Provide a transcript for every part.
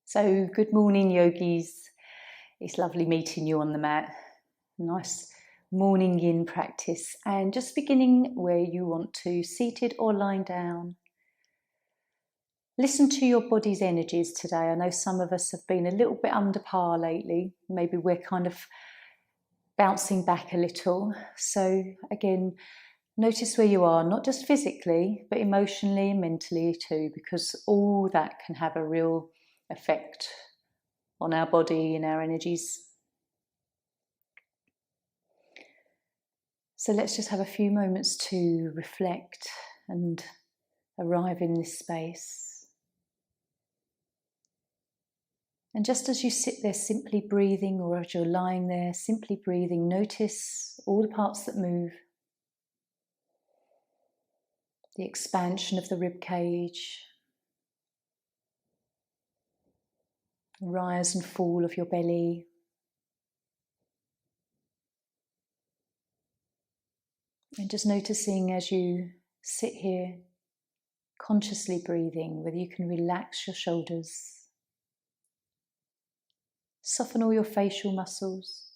So, good morning, yogis. It's lovely meeting you on the mat. Nice morning yin practice. And just beginning where you want to, seated or lying down. Listen to your body's energies today. I know some of us have been a little bit under par lately. Maybe we're kind of bouncing back a little. So, again, notice where you are, not just physically, but emotionally and mentally too, because all that can have a real effect on our body and our energies. So let's just have a few moments to reflect and arrive in this space. And just as you sit there simply breathing, or as you're lying there simply breathing, notice all the parts that move. The expansion of the rib cage, the rise and fall of your belly, and just noticing as you sit here, consciously breathing, whether you can relax your shoulders, soften all your facial muscles,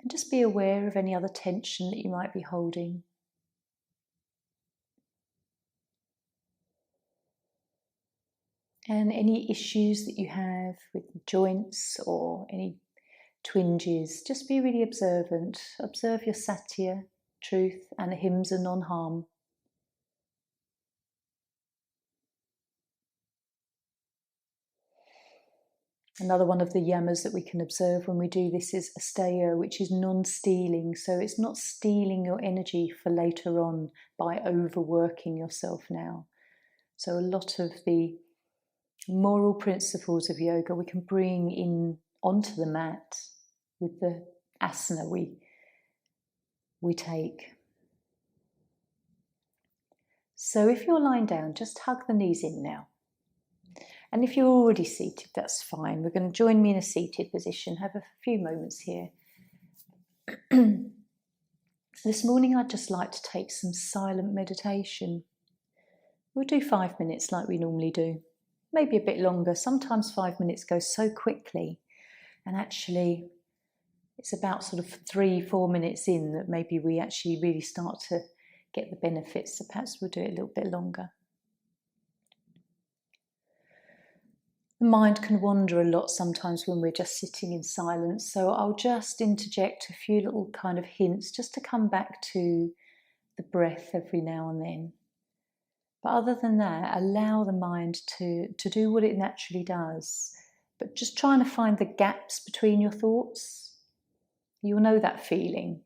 and just be aware of any other tension that you might be holding. And any issues that you have with joints or any twinges, just be really observant. Observe your satya, truth, and ahimsa, non-harm. Another one of the yamas that we can observe when we do this is asteya, which is non-stealing. So it's not stealing your energy for later on by overworking yourself now. So a lot of the moral principles of yoga we can bring in onto the mat with the asana we take. So if you're lying down, just hug the knees in now. And if you're already seated, that's fine. We're going to join me in a seated position, have a few moments here. This morning I'd just like to take some silent meditation. We'll do 5 minutes like we normally do, maybe a bit longer. Sometimes 5 minutes goes so quickly, and actually it's about sort of 3-4 minutes in that maybe we actually really start to get the benefits. So perhaps we'll do it a little bit longer. The mind can wander a lot sometimes when we're just sitting in silence, so I'll just interject a few little kind of hints just to come back to the breath every now and then. But other than that, allow the mind to do what it naturally does, but just trying to find the gaps between your thoughts. You'll know that feeling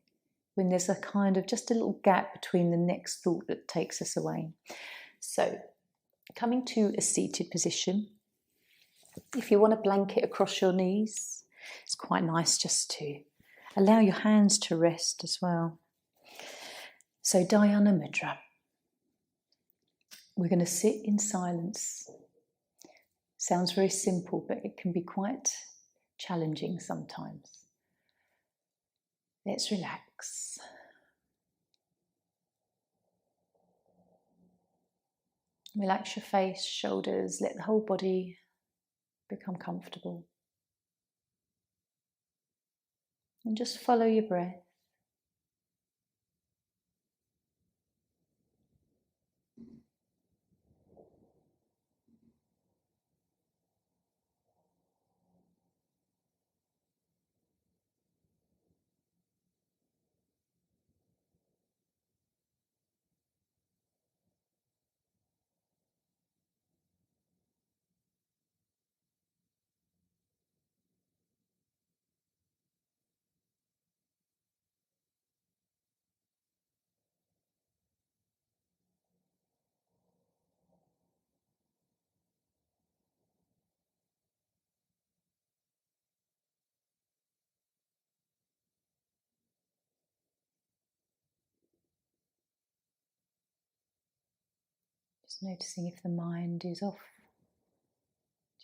when there's a kind of just a little gap between the next thought that takes us away. So, coming to a seated position. If you want a blanket across your knees, it's quite nice just to allow your hands to rest as well. So Dhyana Mudra. We're going to sit in silence. Sounds very simple, but it can be quite challenging sometimes. Let's relax. Relax your face, shoulders, let the whole body become comfortable. And just follow your breath. Just noticing if the mind is off.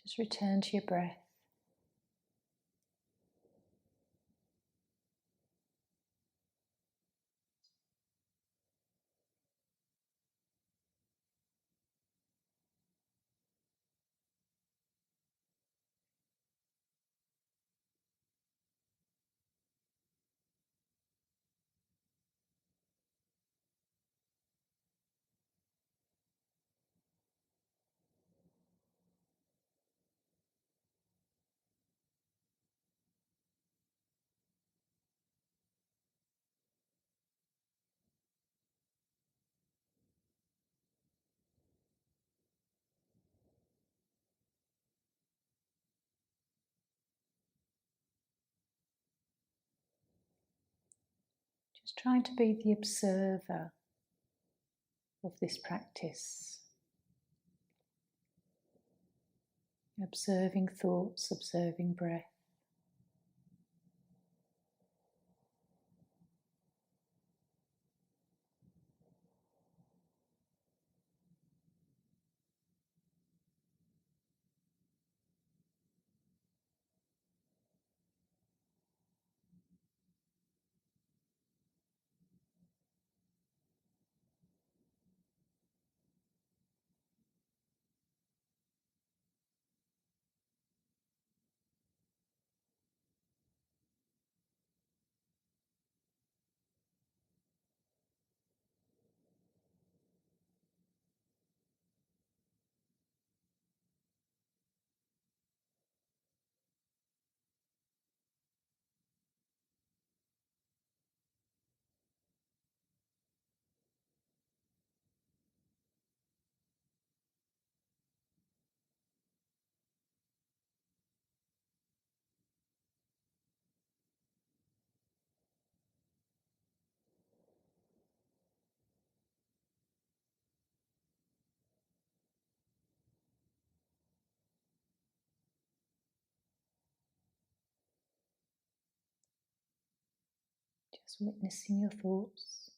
Just return to your breath. Just trying to be the observer of this practice, observing thoughts, observing breath. Just witnessing your thoughts.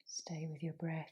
Stay with your breath.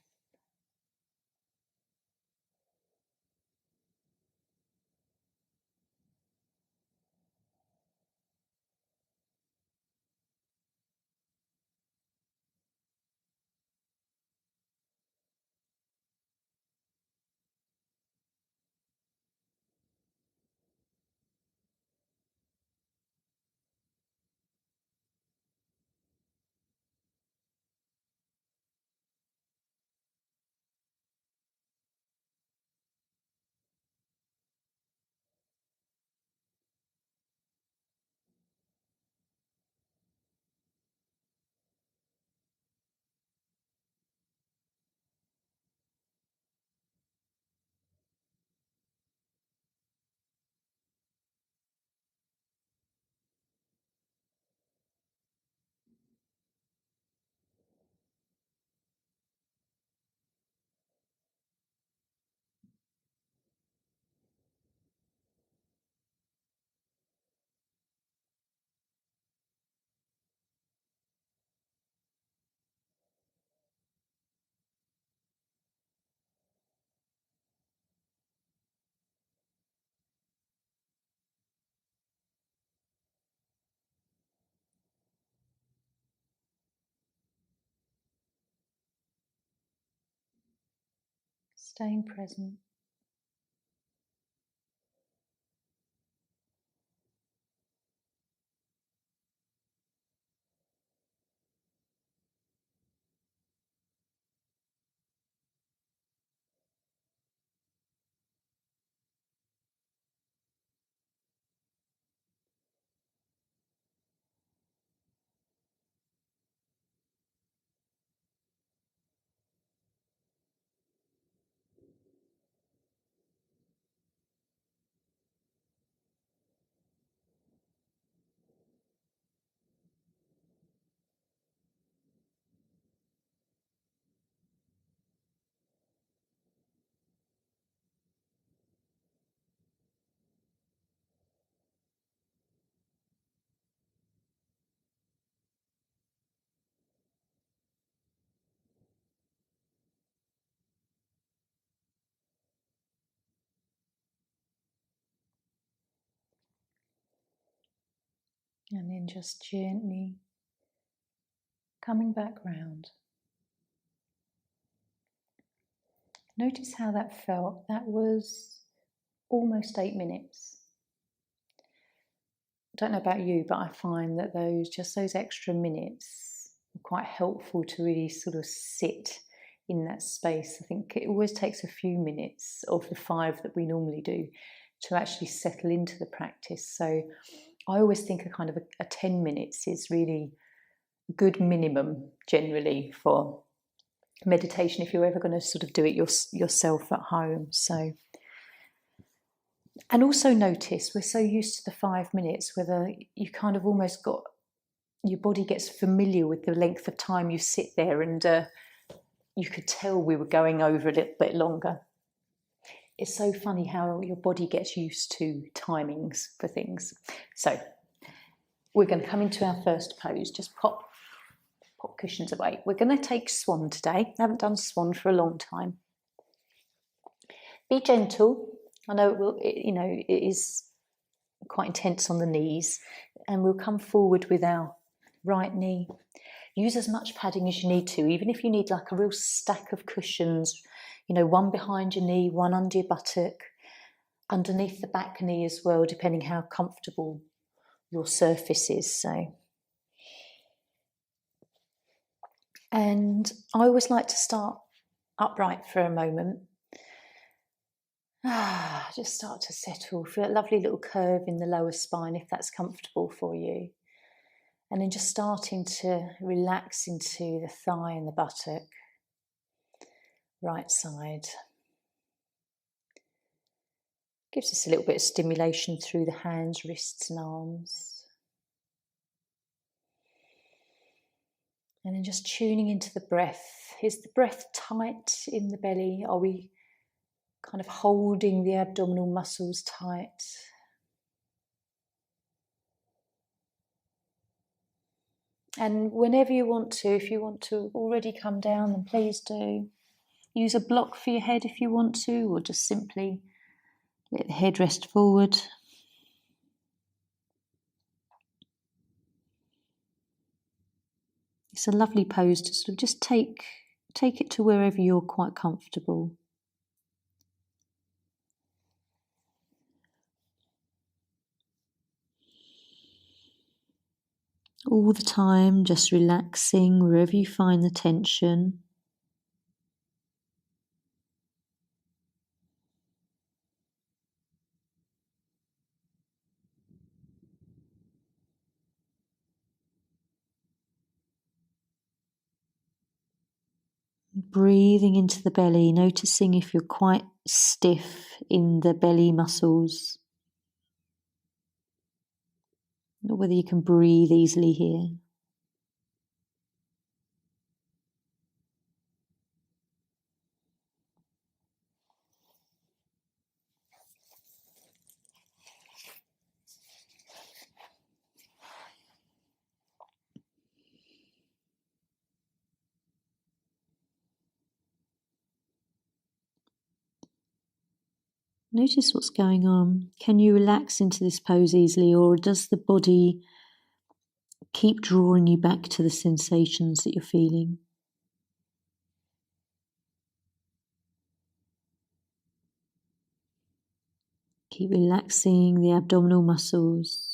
Staying present. And then just gently coming back round. Notice how that felt. That was almost 8 minutes. I don't know about you, but I find that those extra minutes are quite helpful to really sort of sit in that space. I think it always takes a few minutes of the 5 that we normally do to actually settle into the practice. So I always think a 10 minutes is really a good minimum generally for meditation if you're ever going to sort of do it yourself at home. So, and also notice, we're so used to the 5 minutes, whether you kind of almost got, your body gets familiar with the length of time you sit there, and you could tell we were going over a little bit longer. It's so funny how your body gets used to timings for things. So we're going to come into our first pose. Just pop cushions away. We're going to take swan today. I haven't done swan for a long time. Be gentle. I know it is quite intense on the knees, and we'll come forward with our right knee. Use as much padding as you need to, even if you need like a real stack of cushions, one behind your knee, one under your buttock, underneath the back knee as well, depending how comfortable your surface is. So, and I always like to start upright for a moment. Just start to settle. Feel that lovely little curve in the lower spine if that's comfortable for you. And then just starting to relax into the thigh and the buttock. Right side. Gives us a little bit of stimulation through the hands, wrists and arms. And then just tuning into the breath. Is the breath tight in the belly? Are we kind of holding the abdominal muscles tight? And whenever you want to, if you want to already come down, then please do. Use a block for your head if you want to, or just simply let the head rest forward. It's a lovely pose to sort of just take it to wherever you're quite comfortable. All the time, just relaxing wherever you find the tension. Breathing into the belly, noticing if you're quite stiff in the belly muscles, or whether you can breathe easily here. Notice what's going on. Can you relax into this pose easily, or does the body keep drawing you back to the sensations that you're feeling? Keep relaxing the abdominal muscles.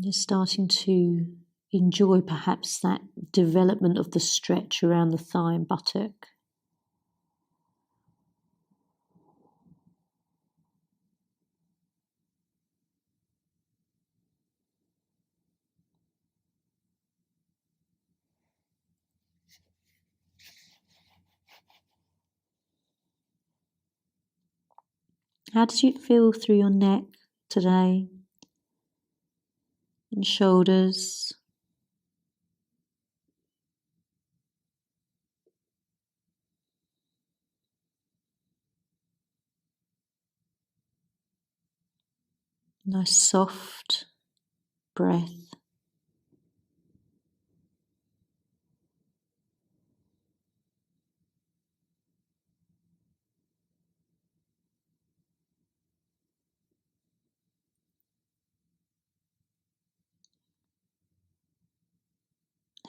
You're starting to enjoy perhaps that development of the stretch around the thigh and buttock. How does it feel through your neck today? And shoulders? Nice soft breath.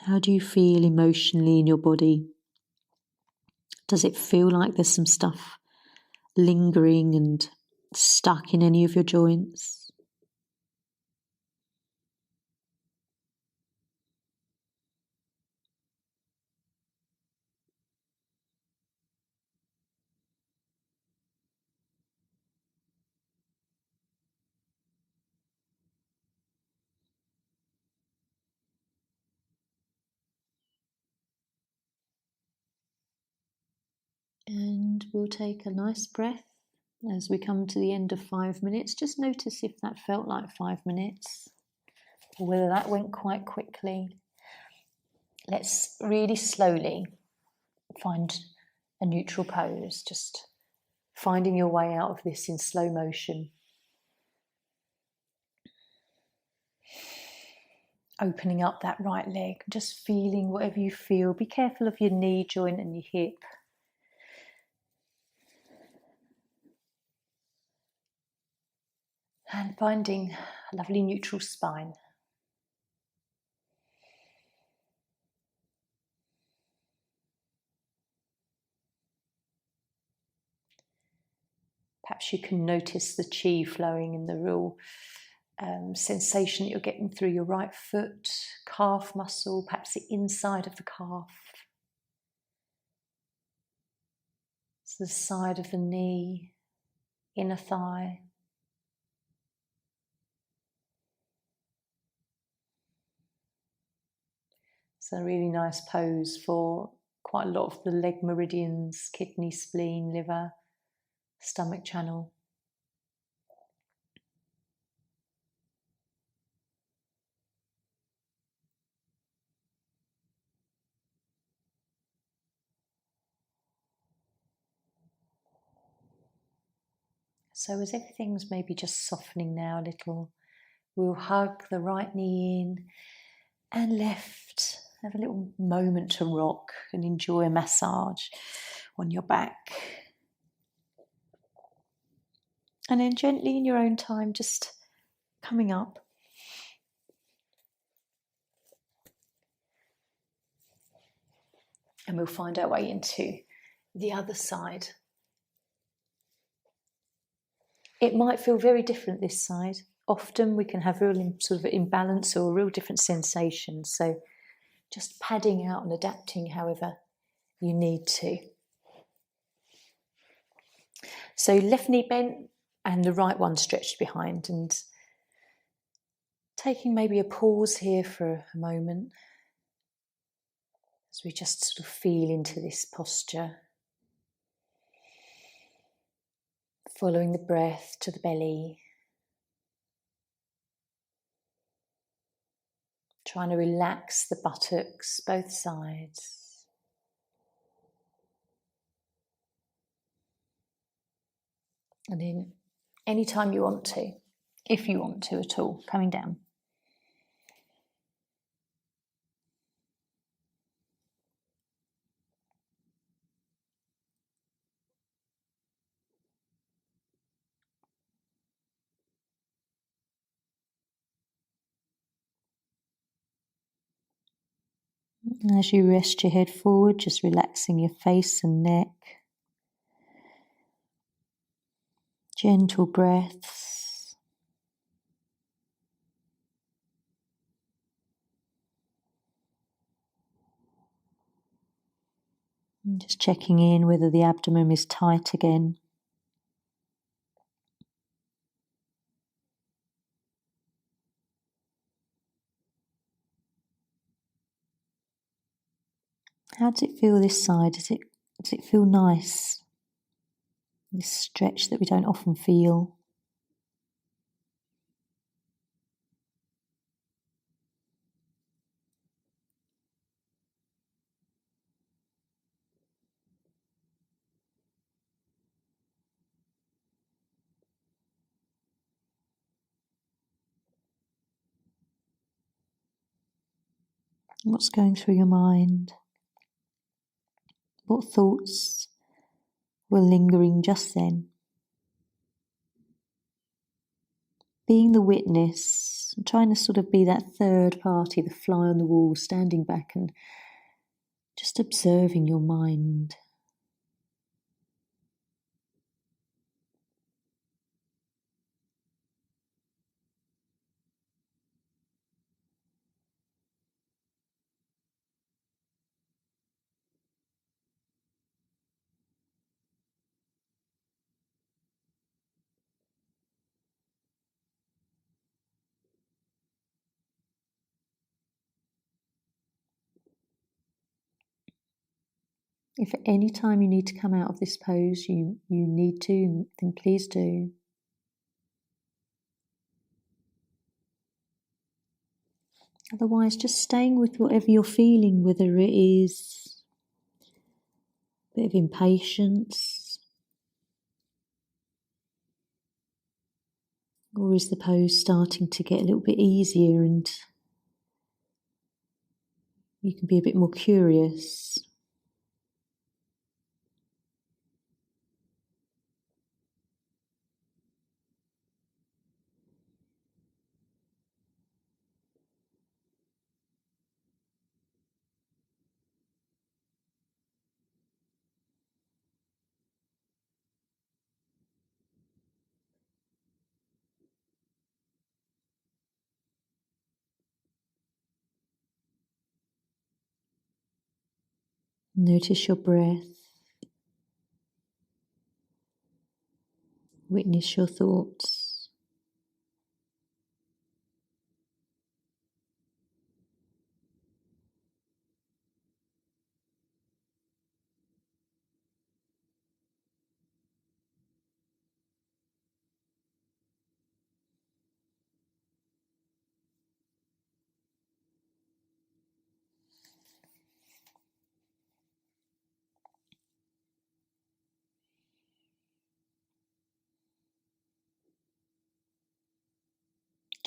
How do you feel emotionally in your body? Does it feel like there's some stuff lingering and stuck in any of your joints? And we'll take a nice breath as we come to the end of 5 minutes. Just notice if that felt like 5 minutes or whether that went quite quickly. Let's really slowly find a neutral pose, just finding your way out of this in slow motion. Opening up that right leg, just feeling whatever you feel. Be careful of your knee joint and your hip. And finding a lovely neutral spine. Perhaps you can notice the chi flowing in the real sensation that you're getting through your right foot, calf muscle, perhaps the inside of the calf. It's the side of the knee, inner thigh. It's a really nice pose for quite a lot of the leg meridians, kidney, spleen, liver, stomach channel. So as everything's maybe just softening now a little, we'll hug the right knee in and left. Have a little moment to rock and enjoy a massage on your back. And then gently in your own time, just coming up. And we'll find our way into the other side. It might feel very different this side. Often we can have real sort of imbalance or real different sensations. So just padding out and adapting however you need to. So left knee bent and the right one stretched behind, and taking maybe a pause here for a moment as we just sort of feel into this posture. Following the breath to the belly. Trying to relax the buttocks, both sides. And then anytime you want to, if you want to at all, coming down. And as you rest your head forward, just relaxing your face and neck. Gentle breaths. And just checking in whether the abdomen is tight again. How does it feel this side? Does it feel nice? This stretch that we don't often feel. What's going through your mind? What thoughts were lingering just then? being the witness, and trying to sort of be that third party, the fly on the wall, standing back and just observing your mind. If at any time you need to come out of this pose, you need to, then please do. Otherwise, just staying with whatever you're feeling, whether it is a bit of impatience, or is the pose starting to get a little bit easier and you can be a bit more curious. Notice your breath. Witness your thoughts.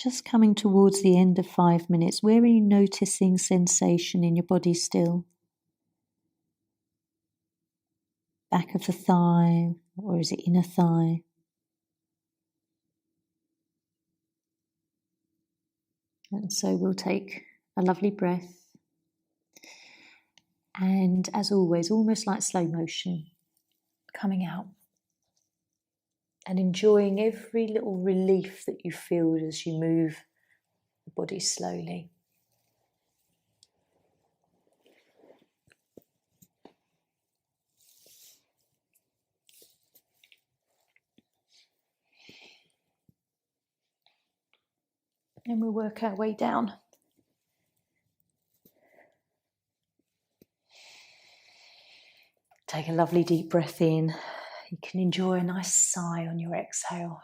Just coming towards the end of 5 minutes, where are you noticing sensation in your body still? Back of the thigh, or is it inner thigh? And so we'll take a lovely breath. And as always, almost like slow motion, coming out. And enjoying every little relief that you feel as you move the body slowly. And we'll work our way down. Take a lovely deep breath in. You can enjoy a nice sigh on your exhale.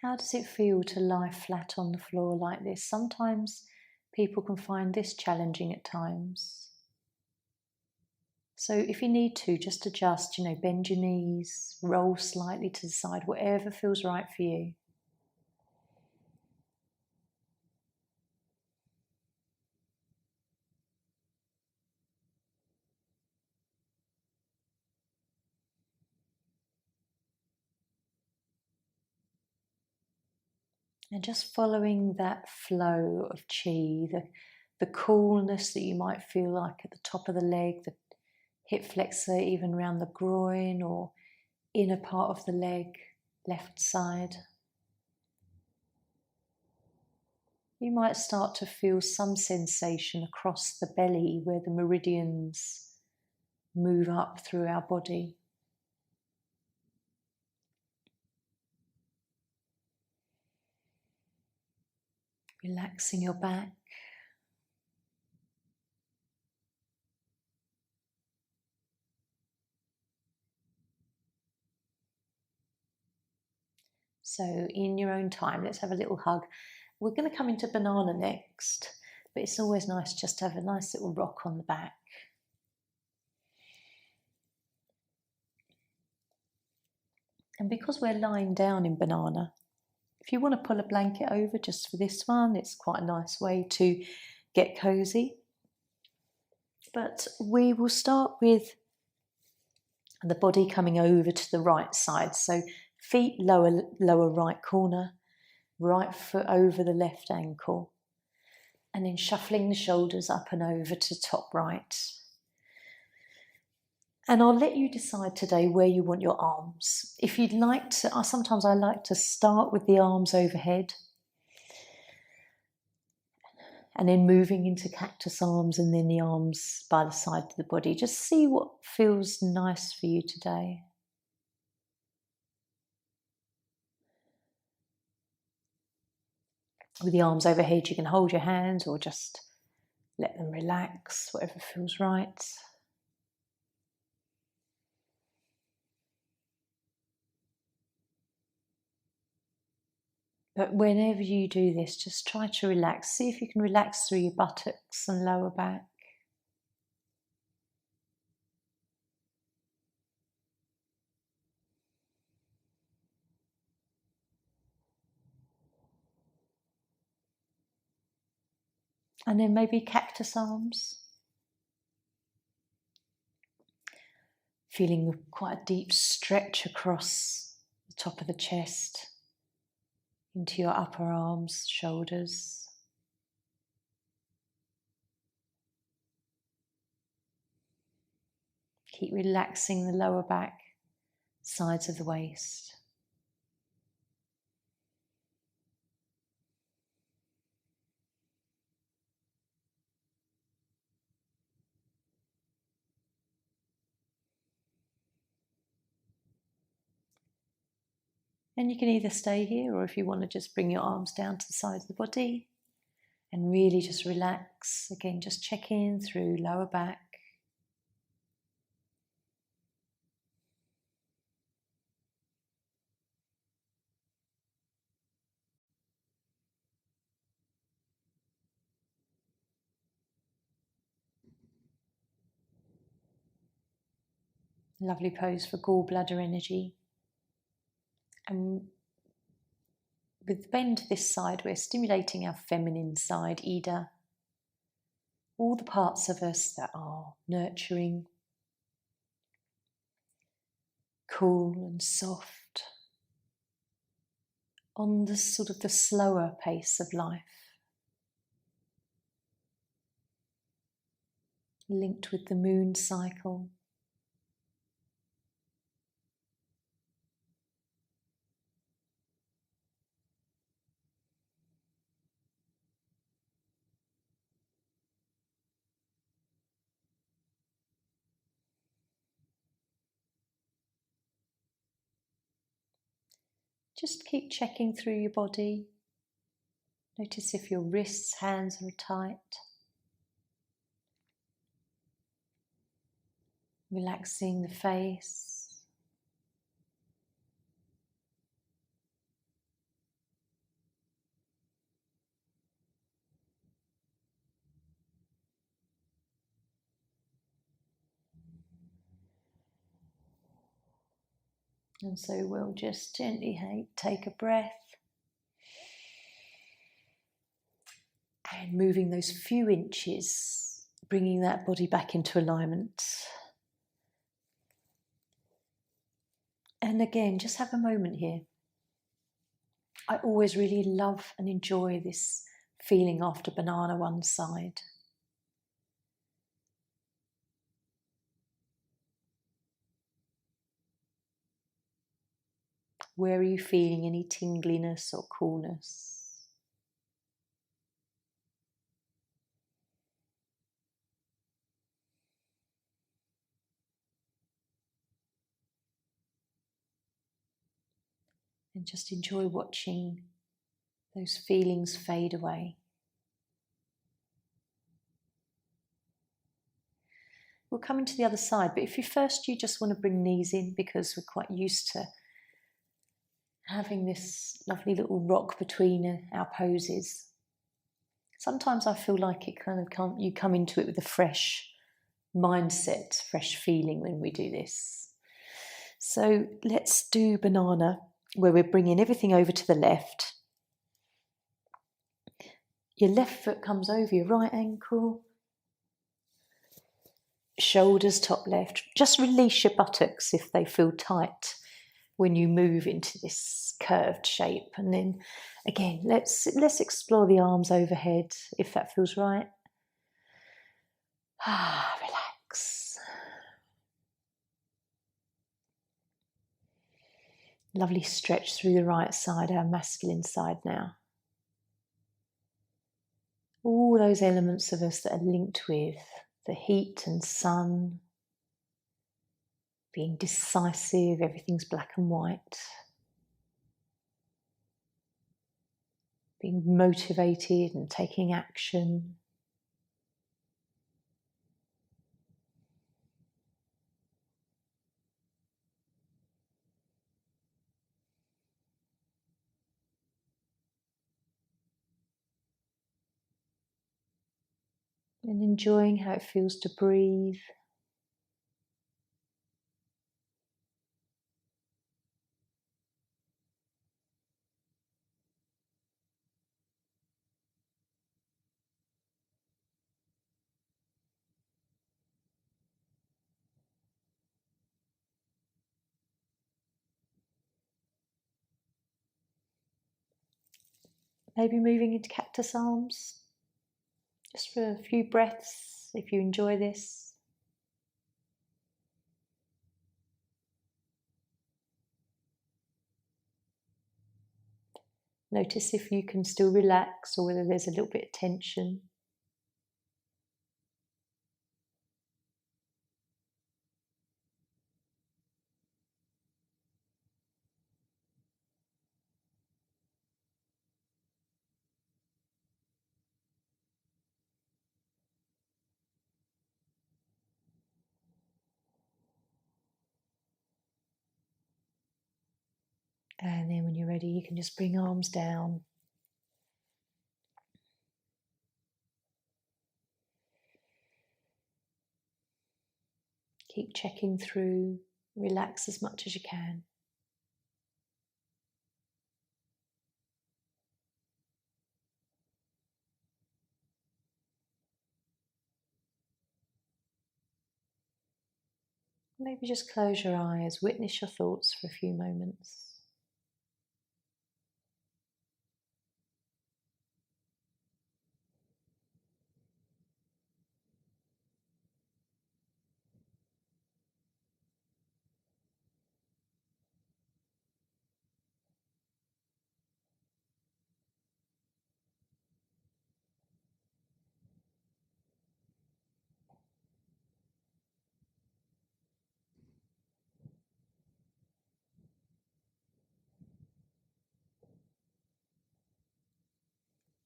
How does it feel to lie flat on the floor like this? Sometimes people can find this challenging at times. So if you need to, just adjust, bend your knees, roll slightly to the side, whatever feels right for you. And just following that flow of chi, the coolness that you might feel like at the top of the leg, the hip flexor, even around the groin or inner part of the leg, left side. You might start to feel some sensation across the belly where the meridians move up through our body. Relaxing your back. So in your own time, let's have a little hug. We're going to come into banana next, but it's always nice just to have a nice little rock on the back. And because we're lying down in banana, if you want to pull a blanket over just for this one, it's quite a nice way to get cozy. But we will start with the body coming over to the right side. So feet lower right corner, right foot over the left ankle, and then shuffling the shoulders up and over to top right. And I'll let you decide today where you want your arms. If you'd like to, sometimes I like to start with the arms overhead and then moving into cactus arms and then the arms by the side of the body. Just see what feels nice for you today. With the arms overhead, you can hold your hands or just let them relax, whatever feels right. But whenever you do this, just try to relax. See if you can relax through your buttocks and lower back. And then maybe cactus arms. Feeling quite a deep stretch across the top of the chest, into your upper arms, shoulders. Keep relaxing the lower back, sides of the waist. And you can either stay here, or if you want to just bring your arms down to the side of the body and really just relax. Again, just check in through lower back. Lovely pose for gallbladder energy. And with the bend to this side, we're stimulating our feminine side, Ida. All the parts of us that are nurturing, cool and soft, on the sort of the slower pace of life, linked with the moon cycle. Just keep checking through your body. Notice if your wrists, hands are tight. Relaxing the face. And so we'll just gently take a breath. And moving those few inches, bringing that body back into alignment. And again, just have a moment here. I always really love and enjoy this feeling after banana one side. Where are you feeling any tingliness or coolness? And just enjoy watching those feelings fade away. We'll come into the other side, but if you just want to bring knees in, because we're quite used to having this lovely little rock between our poses. Sometimes I feel like you come into it with a fresh mindset, fresh feeling when we do this. So let's do banana, where we're bringing everything over to the left. Your left foot comes over your right ankle. shoulders top left. Just release your buttocks if they feel tight when you move into this curved shape. And then again, let's explore the arms overhead if that feels right. Relax. Lovely stretch through the right side, our masculine side now. All those elements of us that are linked with the heat and sun, being decisive, everything's black and white, being motivated and taking action. And enjoying how it feels to breathe. Maybe moving into cactus arms, just for a few breaths if you enjoy this. Notice if you can still relax or whether there's a little bit of tension. And then when you're ready, you can just bring arms down. Keep checking through, relax as much as you can. Maybe just close your eyes, witness your thoughts for a few moments.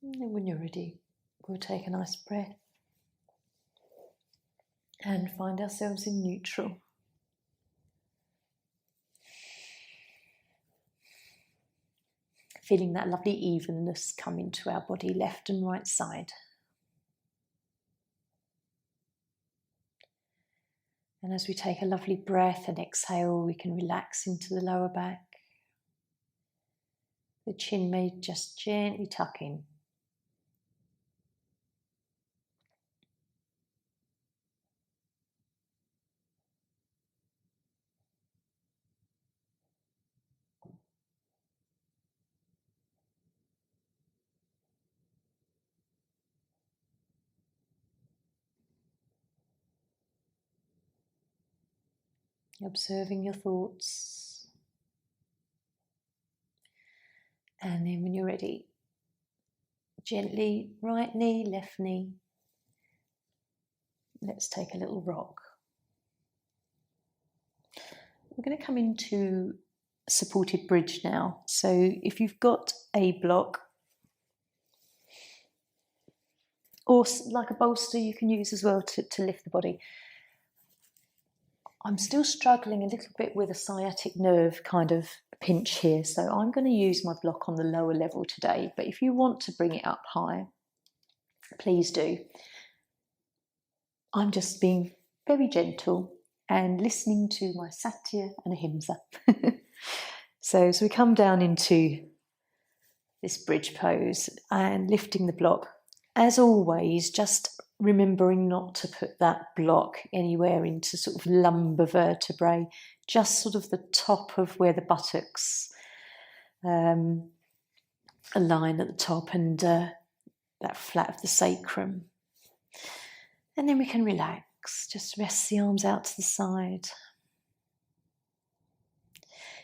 And then when you're ready, we'll take a nice breath and find ourselves in neutral. Feeling that lovely evenness come into our body, left and right side. And as we take a lovely breath and exhale, we can relax into the lower back. The chin may just gently tuck in. Observing your thoughts. And then when you're ready, gently right knee, left knee. Let's take a little rock. We're going to come into supported bridge now. So if you've got a block or like a bolster you can use as well to lift the body. I'm still struggling a little bit with a sciatic nerve kind of pinch here, so I'm going to use my block on the lower level today, but if you want to bring it up high, please do. I'm just being very gentle and listening to my Satya and Ahimsa. So we come down into this bridge pose and lifting the block. As always, just remembering not to put that block anywhere into sort of lumbar vertebrae, just sort of the top of where the buttocks align at the top, and that flat of the sacrum. And then we can relax, just rest the arms out to the side.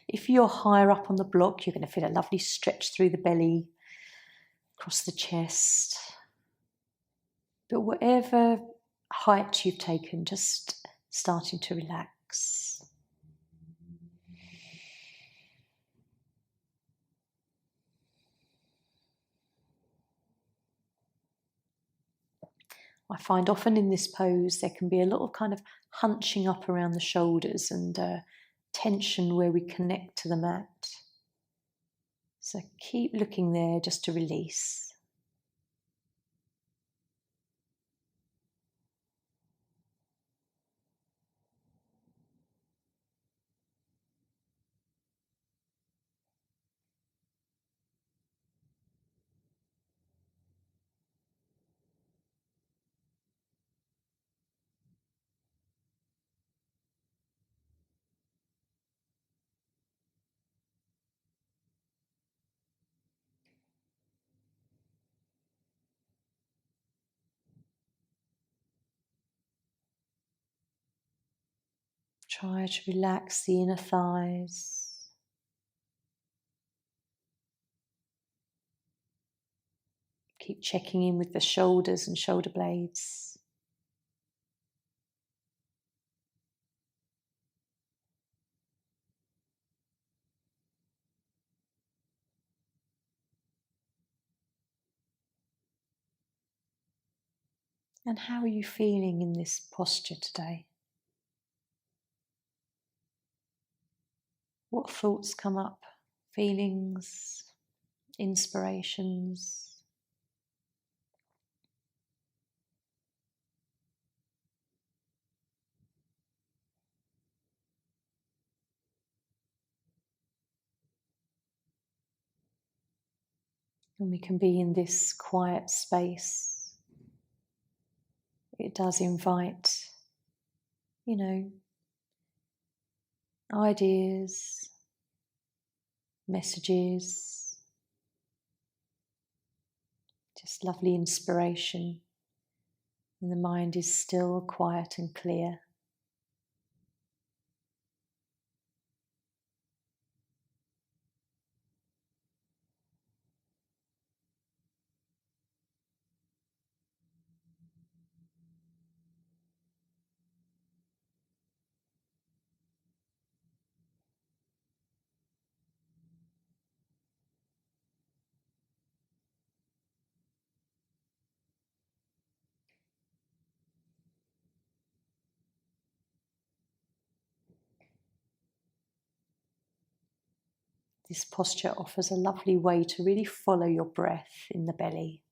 If you're higher up on the block, you're going to feel a lovely stretch through the belly, across the chest. But whatever height you've taken, just starting to relax. I find often in this pose there can be a lot of kind of hunching up around the shoulders and tension where we connect to the mat. So keep looking there just to release. Try to relax the inner thighs. Keep checking in with the shoulders and shoulder blades. And how are you feeling in this posture today? What thoughts come up? Feelings, inspirations? And we can be in this quiet space. It does invite, ideas, messages, just lovely inspiration. And the mind is still quiet and clear. This posture offers a lovely way to really follow your breath in the belly.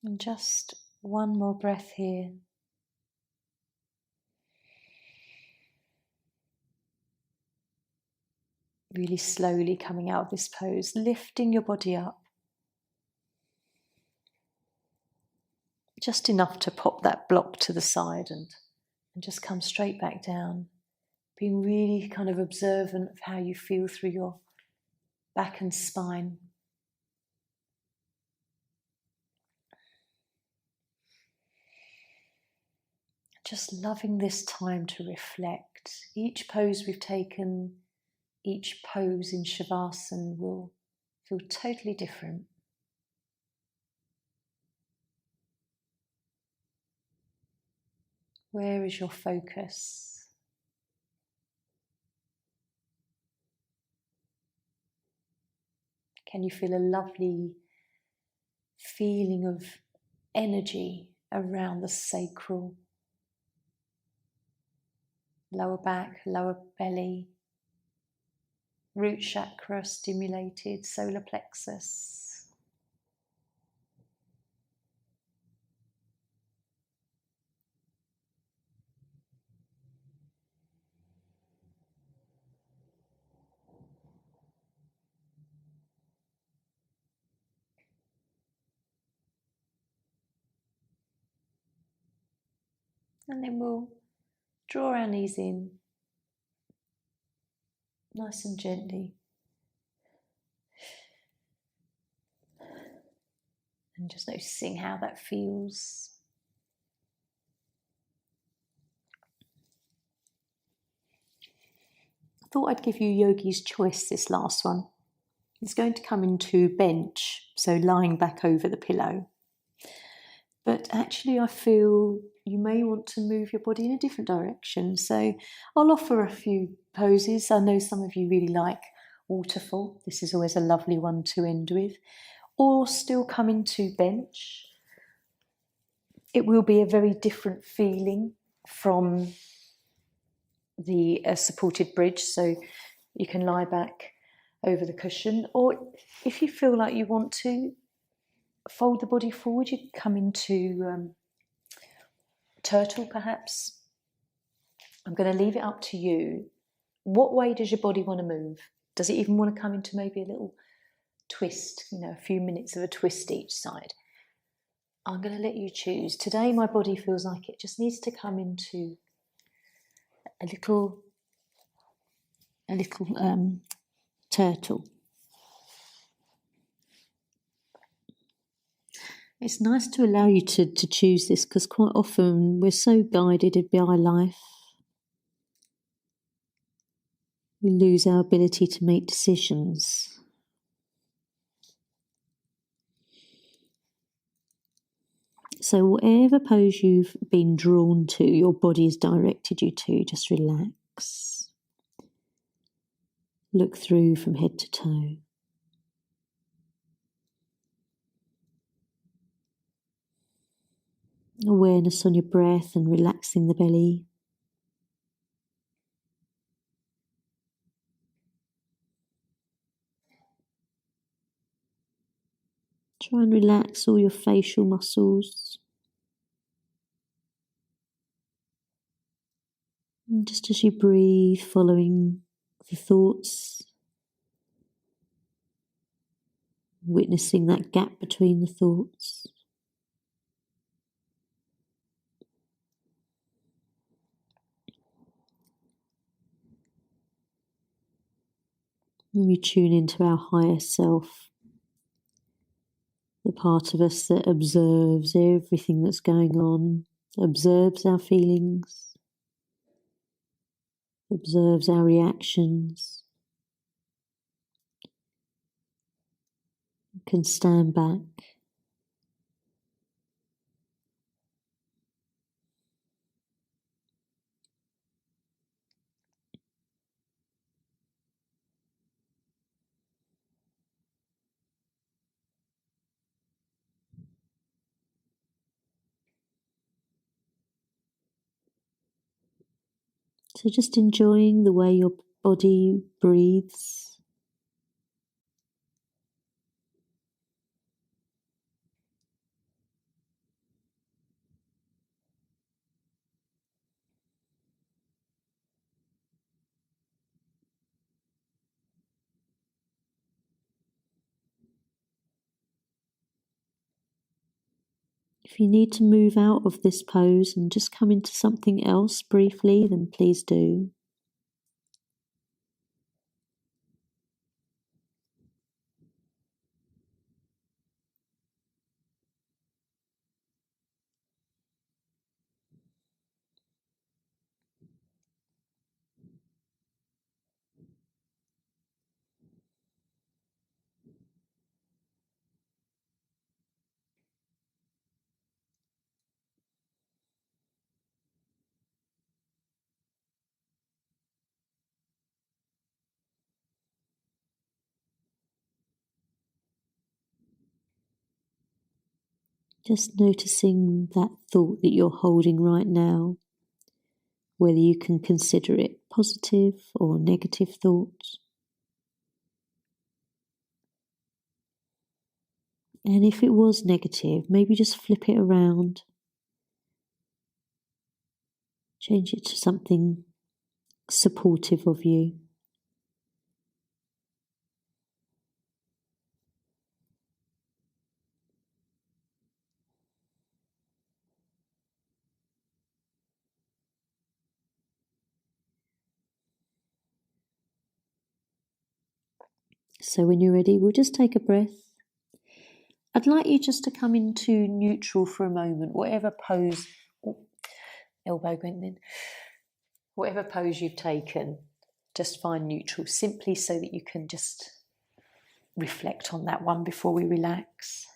And just one more breath here. Really slowly coming out of this pose, lifting your body up. Just enough to pop that block to the side and just come straight back down. Being really kind of observant of how you feel through your back and spine. Just loving this time to reflect. Each pose we've taken, each pose in Shavasana will feel totally different. Where is your focus? Can you feel a lovely feeling of energy around the sacral, lower back, lower belly, root chakra stimulated, solar plexus? And then we'll draw our knees in, nice and gently. And just noticing how that feels. I thought I'd give you yogi's choice, this last one. It's going to come into bench, so lying back over the pillow. But actually I feel you may want to move your body in a different direction. So I'll offer a few poses. I know some of you really like waterfall. This is always a lovely one to end with. Or still come into bench. It will be a very different feeling from the supported bridge. So you can lie back over the cushion. Or if you feel like you want to, fold the body forward. You can come into turtle perhaps. I'm going to leave it up to you. What way does your body want to move? Does it even want to come into maybe a little twist, a few minutes of a twist each side? I'm going to let you choose. Today my body feels like it just needs to come into a little turtle. It's nice to allow you to choose this, because quite often we're so guided by our life. We lose our ability to make decisions. So whatever pose you've been drawn to, your body has directed you to, just relax. Look through from head to toe. Awareness on your breath and relaxing the belly. Try and relax all your facial muscles. And just as you breathe, following the thoughts, witnessing that gap between the thoughts. When we tune into our higher self, the part of us that observes everything that's going on, observes our feelings, observes our reactions, can stand back. So just enjoying the way your body breathes. If you need to move out of this pose and just come into something else briefly, then please do. Just noticing that thought that you're holding right now, whether you can consider it positive or negative thoughts. And if it was negative, maybe just flip it around. Change it to something supportive of you. So when you're ready, we'll just take a breath. I'd like you just to come into neutral for a moment, whatever pose, elbow went in, whatever pose you've taken, just find neutral, simply so that you can just reflect on that one before we relax.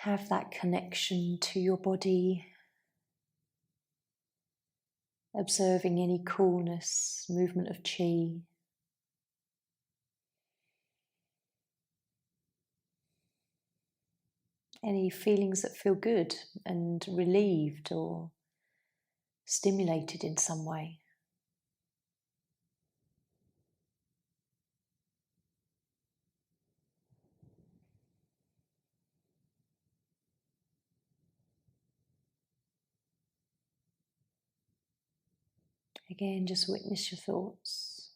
Have that connection to your body, observing any coolness, movement of chi. Any feelings that feel good and relieved or stimulated in some way. Again, just witness your thoughts.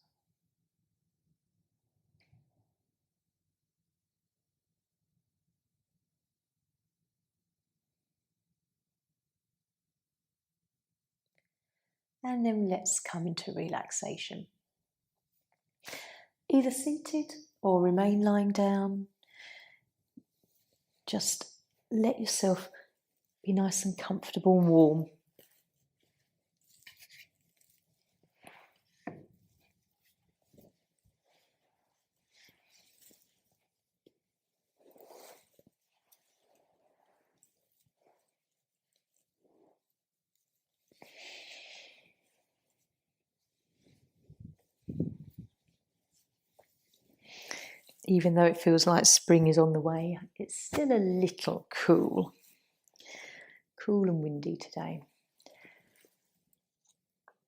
And then let's come into relaxation. Either seated or remain lying down. Just let yourself be nice and comfortable and warm. Even though it feels like spring is on the way, it's still a little cool. Cool and windy today.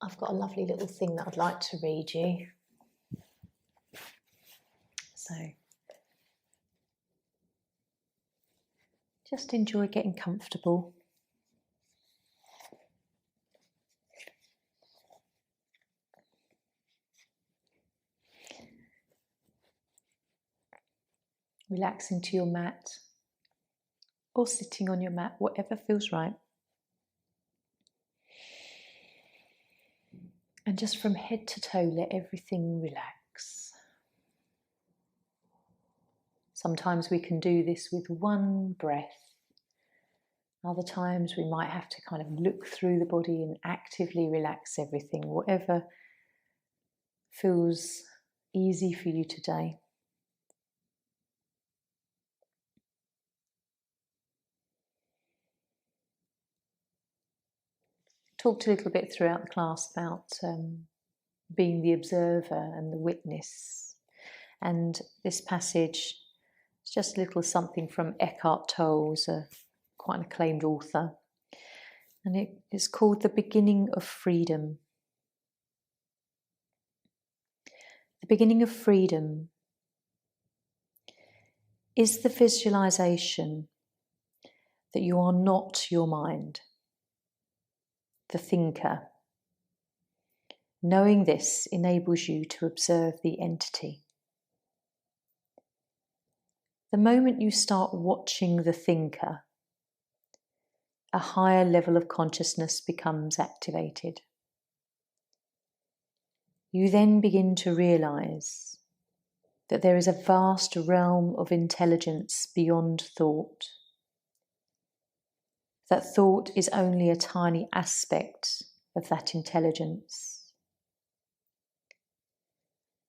I've got a lovely little thing that I'd like to read you. So just enjoy getting comfortable. Relaxing to your mat or sitting on your mat, whatever feels right. And just from head to toe, let everything relax. Sometimes we can do this with one breath. Other times we might have to kind of look through the body and actively relax everything, whatever feels easy for you today. Talked a little bit throughout the class about being the observer and the witness. And this passage is just a little something from Eckhart Tolle, quite an acclaimed author. And it is called The Beginning of Freedom. The beginning of freedom is the visualization that you are not your mind, the thinker. Knowing this enables you to observe the entity. The moment you start watching the thinker, a higher level of consciousness becomes activated. You then begin to realize that there is a vast realm of intelligence beyond thought. That thought is only a tiny aspect of that intelligence.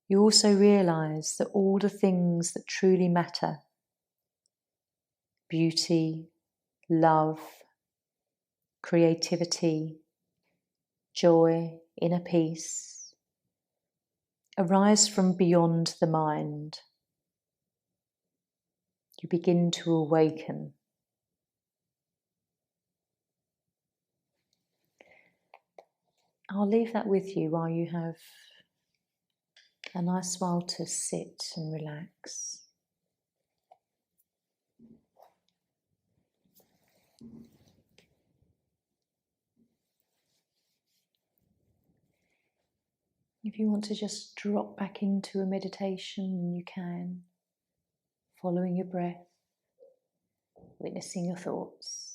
You also realize that all the things that truly matter, beauty, love, creativity, joy, inner peace arise from beyond the mind. You begin to awaken. I'll leave that with you while you have a nice while to sit and relax. If you want to just drop back into a meditation, then you can, following your breath, witnessing your thoughts.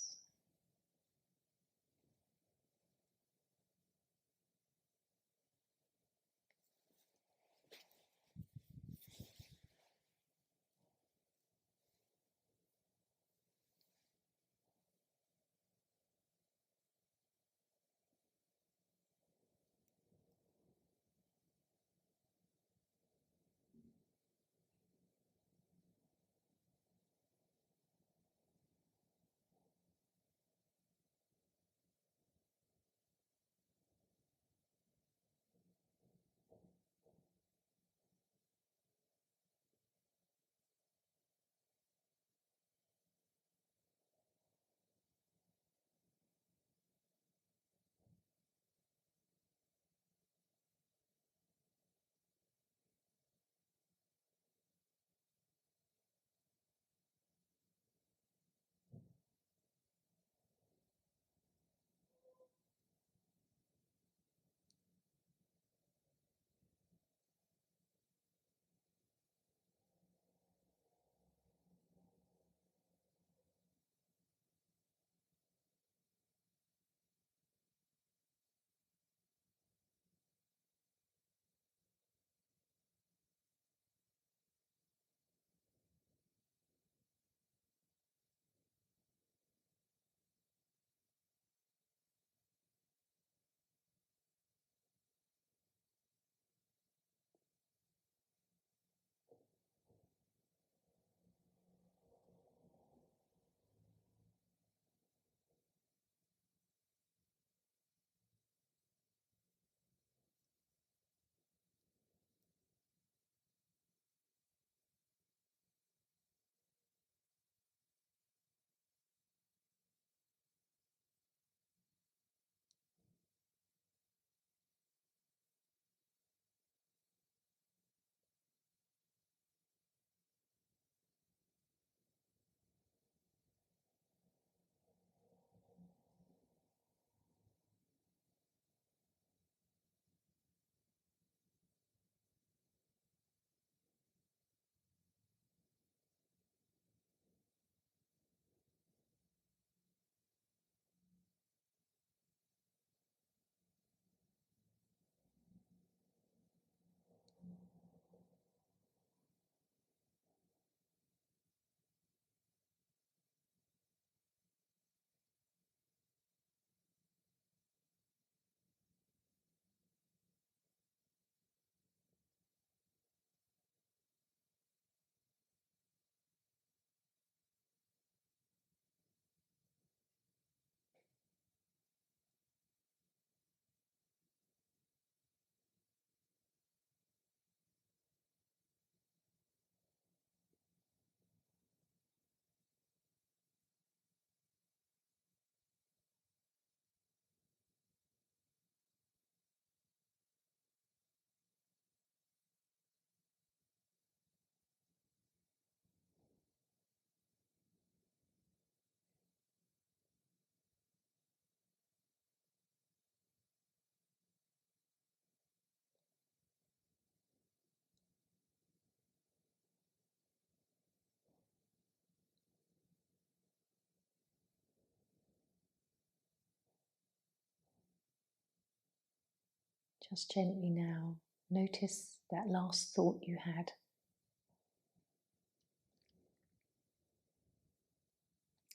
Just gently now, notice that last thought you had.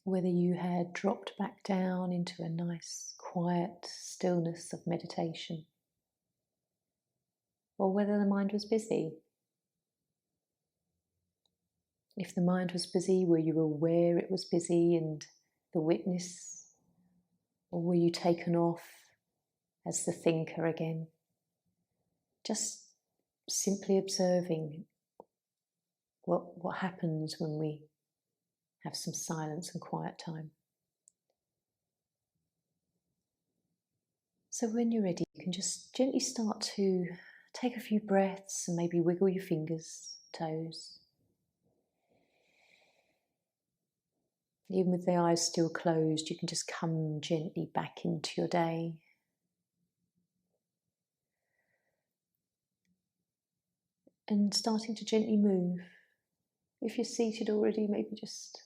Whether you had dropped back down into a nice, quiet stillness of meditation, or whether the mind was busy. If the mind was busy, were you aware it was busy and the witness, or were you taken off as the thinker again. Just simply observing what happens when we have some silence and quiet time. So when you're ready, you can just gently start to take a few breaths and maybe wiggle your fingers, toes. Even with the eyes still closed, you can just come gently back into your day. And starting to gently move. If you're seated already, maybe just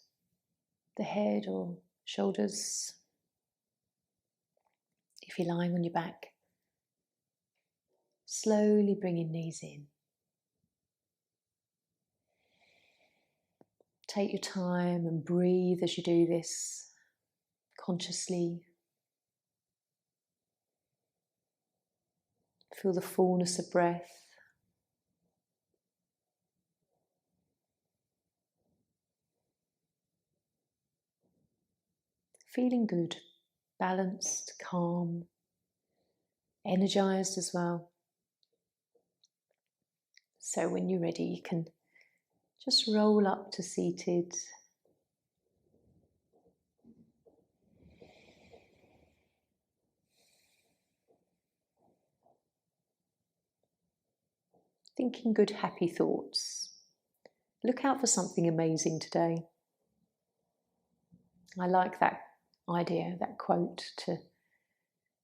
the head or shoulders. If you're lying on your back, slowly bringing knees in. Take your time and breathe as you do this consciously. Feel the fullness of breath. Feeling good, balanced, calm, energized as well. So when you're ready, you can just roll up to seated. Thinking good, happy thoughts. Look out for something amazing today. I like that idea, that quote.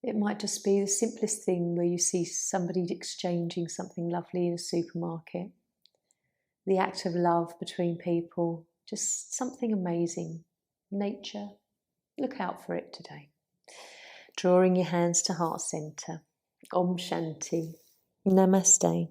It might just be the simplest thing where you see somebody exchanging something lovely in a supermarket. The act of love between people, just something amazing. Nature, look out for it today. Drawing your hands to heart center. Om Shanti. Namaste.